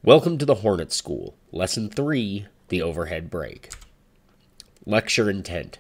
Welcome to the Hornet School, Lesson 3, the Overhead Brake. Lecture intent.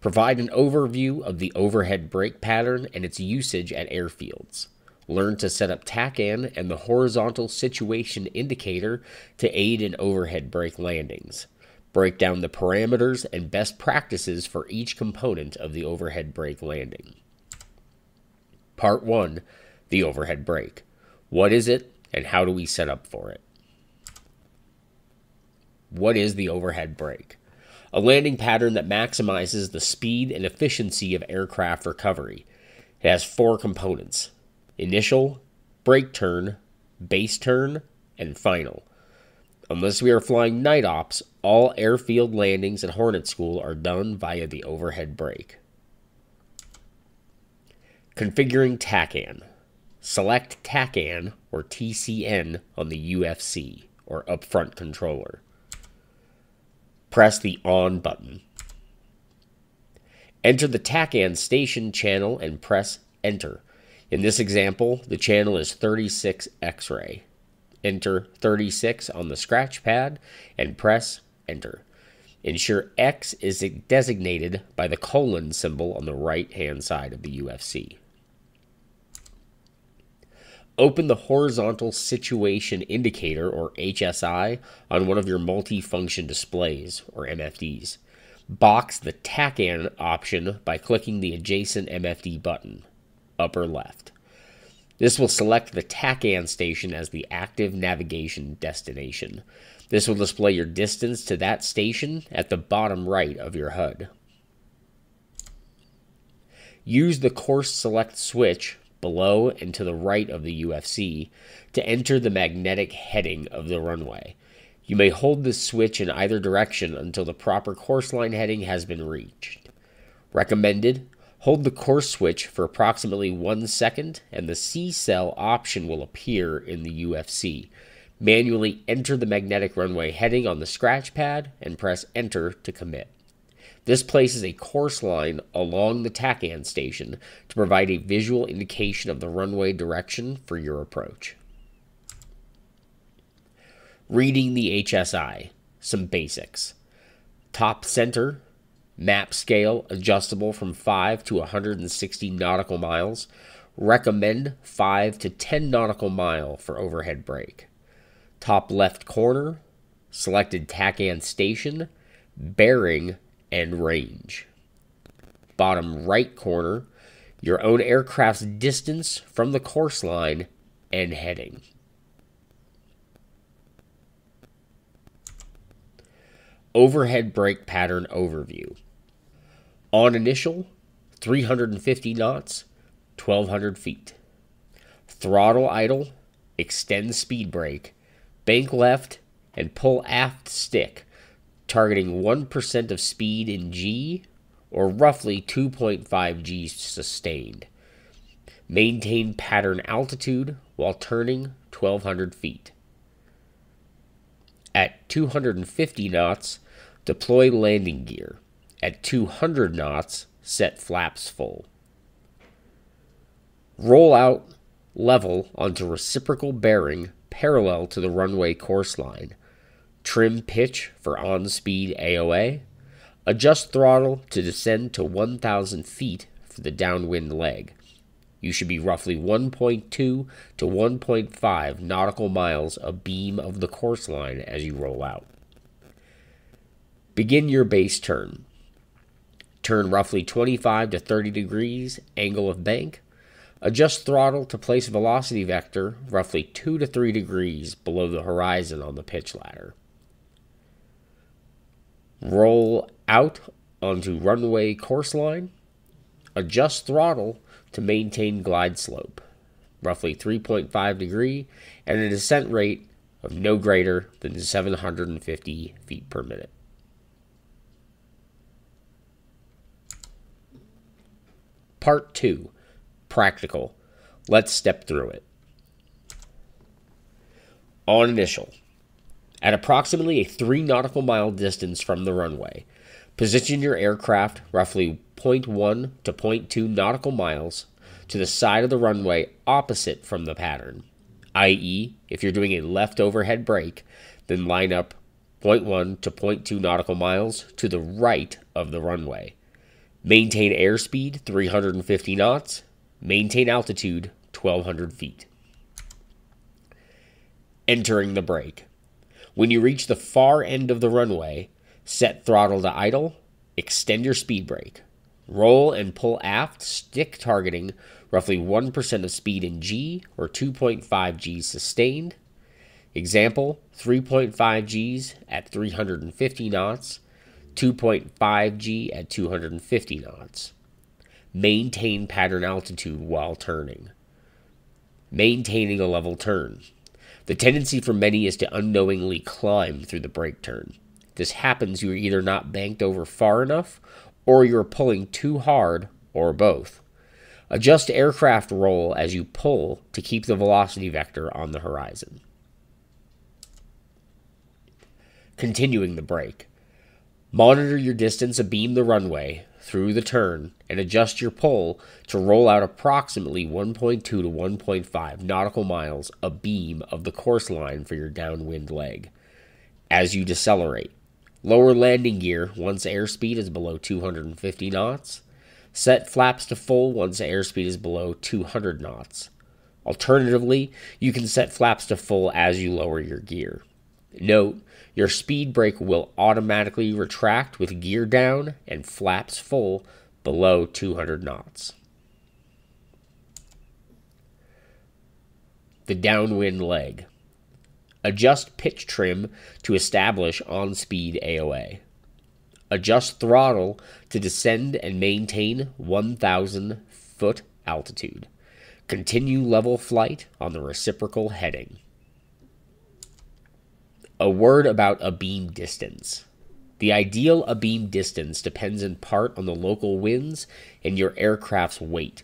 Provide an overview of the overhead brake pattern and its usage at airfields. Learn to set up TACAN and the horizontal situation indicator to aid in overhead brake landings. Break down the parameters and best practices for each component of the overhead brake landing. Part 1, the overhead brake. What is it and how do we set up for it? What is the overhead brake? A landing pattern that maximizes the speed and efficiency of aircraft recovery. It has 4 components: initial, brake turn, base turn, and final. Unless we are flying night ops, all airfield landings at Hornet School are done via the overhead brake. Configuring TACAN. Select TACAN or TCN on the UFC or upfront controller. Press the On button. Enter the TACAN station channel and press Enter. In this example, the channel is 36 X-ray. Enter 36 on the scratch pad and press Enter. Ensure X is designated by the colon symbol on the right-hand side of the UFC. Open the Horizontal Situation Indicator, or HSI, on one of your multi-function displays, or MFDs. Box the TACAN option by clicking the adjacent MFD button, upper left. This will select the TACAN station as the active navigation destination. This will display your distance to that station at the bottom right of your HUD. Use the Course Select switch below and to the right of the UFC to enter the magnetic heading of the runway. You may hold this switch in either direction until the proper course line heading has been reached. Recommended: hold the course switch for approximately 1 second and the C-cell option will appear in the UFC. Manually enter the magnetic runway heading on the scratch pad and press Enter to commit. This places a course line along the TACAN station to provide a visual indication of the runway direction for your approach. Reading the HSI. Some basics. Top center. Map scale adjustable from 5 to 160 nautical miles. Recommend 5 to 10 nautical mile for overhead brake. Top left corner. Selected TACAN station. Bearing and range. Bottom right corner, your own aircraft's distance from the course line and heading. Overhead brake pattern overview. On initial, 350 knots, 1200 feet. Throttle idle, extend speed brake, bank left, and pull aft stick, targeting 1% of speed in G, or roughly 2.5 G sustained. Maintain pattern altitude while turning 1200 feet. At 250 knots, deploy landing gear. At 200 knots, set flaps full. Roll out level onto reciprocal bearing parallel to the runway course line. Trim pitch for on-speed AOA. Adjust throttle to descend to 1,000 feet for the downwind leg. You should be roughly 1.2 to 1.5 nautical miles abeam of the course line as you roll out. Begin your base turn. Turn roughly 25 to 30 degrees, angle of bank. Adjust throttle to place velocity vector roughly 2 to 3 degrees below the horizon on the pitch ladder. Roll out onto runway course line. Adjust throttle to maintain glide slope, roughly 3.5 degree, and a descent rate of no greater than 750 feet per minute. Part 2. Practical. Let's step through it. On initial. At approximately a 3 nautical mile distance from the runway, position your aircraft roughly 0.1 to 0.2 nautical miles to the side of the runway opposite from the pattern. i.e., if you're doing a left overhead brake, then line up 0.1 to 0.2 nautical miles to the right of the runway. Maintain airspeed 350 knots. Maintain altitude 1,200 feet. Entering the brake. When you reach the far end of the runway, set throttle to idle, extend your speed brake. Roll and pull aft, stick targeting roughly 1% of speed in G or 2.5 Gs sustained. Example, 3.5 Gs at 350 knots, 2.5 G at 250 knots. Maintain pattern altitude while turning. Maintaining a level turn. The tendency for many is to unknowingly climb through the brake turn. If this happens, you are either not banked over far enough, or you're pulling too hard, or both. Adjust aircraft roll as you pull to keep the velocity vector on the horizon. Continuing the brake. Monitor your distance abeam the runway through the turn and adjust your pull to roll out approximately 1.2 to 1.5 nautical miles abeam of the course line for your downwind leg. As you decelerate, lower landing gear once airspeed is below 250 knots. Set flaps to full once airspeed is below 200 knots. Alternatively, you can set flaps to full as you lower your gear. Note, your speed brake will automatically retract with gear down and flaps full below 200 knots. The downwind leg. Adjust pitch trim to establish on-speed AOA. Adjust throttle to descend and maintain 1,000 foot altitude. Continue level flight on the reciprocal heading. A word about abeam distance. The ideal abeam distance depends in part on the local winds and your aircraft's weight.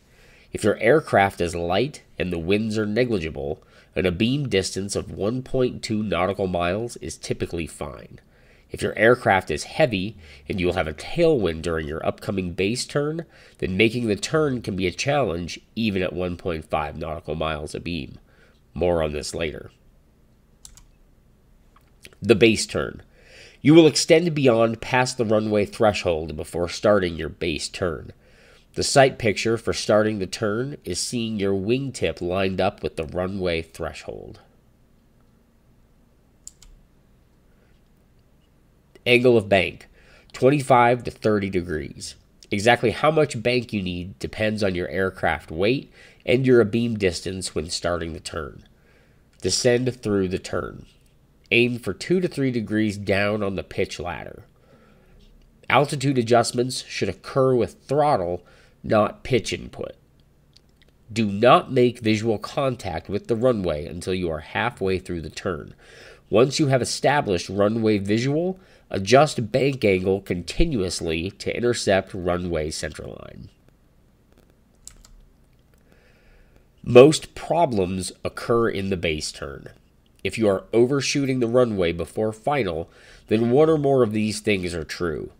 If your aircraft is light and the winds are negligible, an abeam distance of 1.2 nautical miles is typically fine. If your aircraft is heavy and you will have a tailwind during your upcoming base turn, then making the turn can be a challenge even at 1.5 nautical miles abeam. More on this later. The base turn. You will extend beyond past the runway threshold before starting your base turn. The sight picture for starting the turn is seeing your wingtip lined up with the runway threshold. Angle of bank, 25 to 30 degrees. Exactly how much bank you need depends on your aircraft weight and your abeam distance when starting the turn. Descend through the turn. Aim for 2 to 3 degrees down on the pitch ladder. Altitude adjustments should occur with throttle, not pitch input. Do not make visual contact with the runway until you are halfway through the turn. Once you have established runway visual, adjust bank angle continuously to intercept runway centerline. Most problems occur in the base turn. If you are overshooting the runway before final, then one or more of these things are true.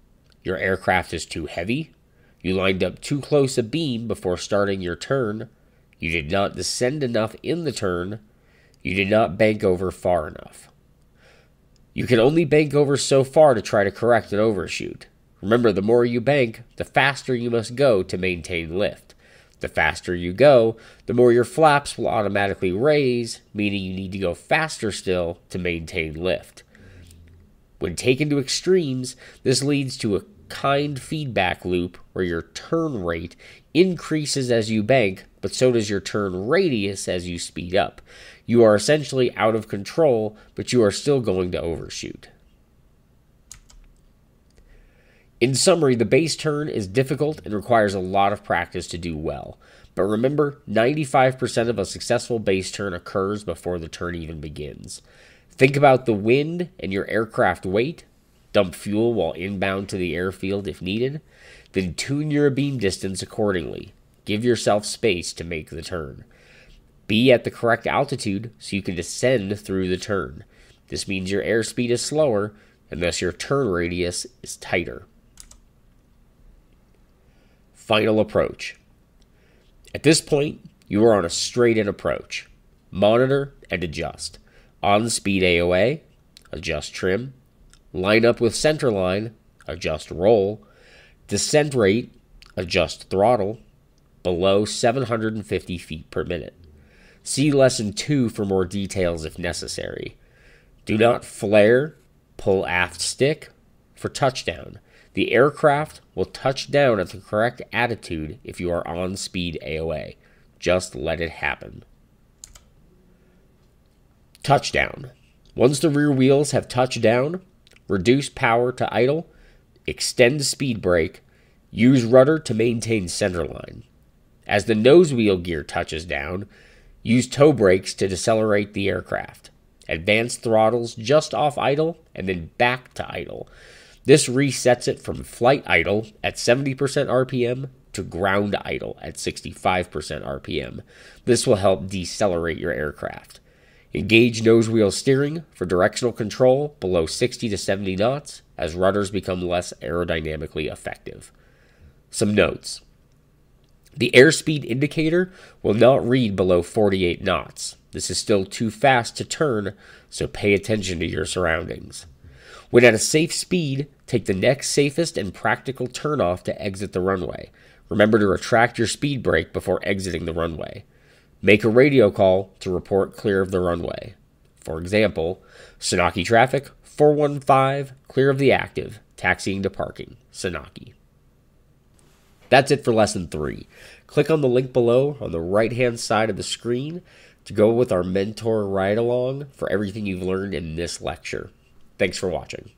Your aircraft is too heavy, you lined up too close abeam before starting your turn, you did not descend enough in the turn, you did not bank over far enough. You can only bank over so far to try to correct an overshoot. Remember, the more you bank, the faster you must go to maintain lift. The faster you go, the more your flaps will automatically raise, meaning you need to go faster still to maintain lift. When taken to extremes, this leads to a kind feedback loop where your turn rate increases as you bank, but so does your turn radius as you speed up. You are essentially out of control, but you are still going to overshoot. In summary, the base turn is difficult and requires a lot of practice to do well. But remember, 95% of a successful base turn occurs before the turn even begins. Think about the wind and your aircraft weight. Dump fuel while inbound to the airfield if needed. Then tune your abeam distance accordingly. Give yourself space to make the turn. Be at the correct altitude so you can descend through the turn. This means your airspeed is slower and thus your turn radius is tighter. Final approach. At this point, you are on a straight-in approach. Monitor and adjust. On-speed AOA, adjust trim. Line up with centerline, adjust roll. Descent rate, adjust throttle. Below 750 feet per minute. See Lesson 2 for more details if necessary. Do not flare, pull aft stick for touchdown. The aircraft will touch down at the correct attitude if you are on speed AOA. Just let it happen. Touchdown. Once the rear wheels have touched down, reduce power to idle, extend speed brake, use rudder to maintain centerline. As the nose wheel gear touches down, use toe brakes to decelerate the aircraft. Advance throttles just off idle and then back to idle. This resets it from flight idle at 70% RPM to ground idle at 65% RPM. This will help decelerate your aircraft. Engage nose wheel steering for directional control below 60 to 70 knots as rudders become less aerodynamically effective. Some notes. The airspeed indicator will not read below 48 knots. This is still too fast to turn, so pay attention to your surroundings. When at a safe speed, take the next safest and practical turnoff to exit the runway. Remember to retract your speed brake before exiting the runway. Make a radio call to report clear of the runway. For example, Sanaki traffic, 415, clear of the active, taxiing to parking, Sanaki. That's it for Lesson 3. Click on the link below on the right-hand side of the screen to go with our mentor ride-along for everything you've learned in this lecture. Thanks for watching.